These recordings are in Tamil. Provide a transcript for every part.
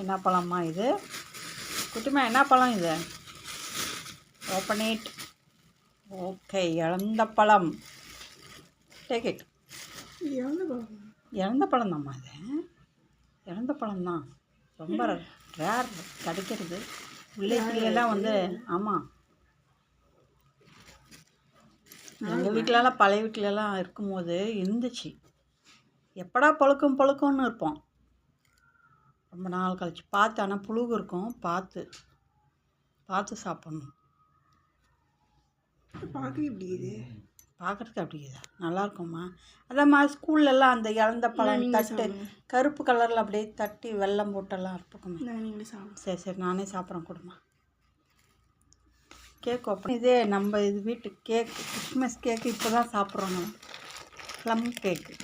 என்ன பழம்மா இது? குட்டிமா என்ன பழம் இது? Open it. ஓகே, இழந்த பழம். Take it. இழந்த பழம் தான்மா இது. இழந்த பழம் தான், ரொம்ப ரேர் கிடைக்கிறது. வில்லேஜ்லாம் வந்து. ஆமாம், எங்கள் வீட்டிலலாம் பழைய வீட்டிலலாம் இருக்கும்போது இருந்துச்சு. எப்படா பழுக்கும்னு இருப்போம். ரொம்ப நாள் கழிச்சு பார்த்து, ஆனால் புழுகு இருக்கும், பார்த்து சாப்பிட்ணும். பார்க்குறதுக்கு அப்படி இது நல்லா இருக்கும்மா. அதாம்மா ஸ்கூல்லலாம் அந்த இழந்த பழம் தட்டு கருப்பு கலரில் அப்படியே தட்டி வெல்லம் போட்டெல்லாம் இருக்குமே. சரி நானே சாப்பிட்றேன், கொடுமா. Cake open. இதே நம்ம இது வீட்டு கேக், கிறிஸ்மஸ் கேக்கு இப்போ தான் சாப்பிட்றோம் நம்ம. Plum cake.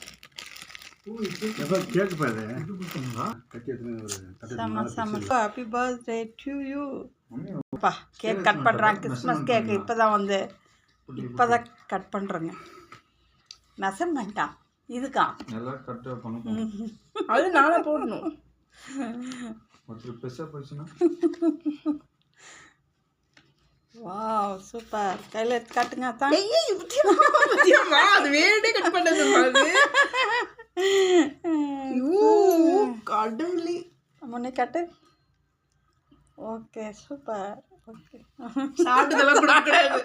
Happy birthday to you. அப்பா கேக் கட் பண்ணுறாங்க. கிறிஸ்மஸ் கேக்கு இப்போ தான் கட் பண்ணுறேங்க. மெஷர்மெண்ட்டா இதுக்கா? அது நானே போடணும். Wow, super. கையில் எடுத்து காட்டுங்க. தான் அது வேணே கட் பண்ணது. கடவுளே, முன்னே காட்டு. Okay, super. ஓகே, சாப்பிட்டதெல்லாம் கொடுக்க கூடாது.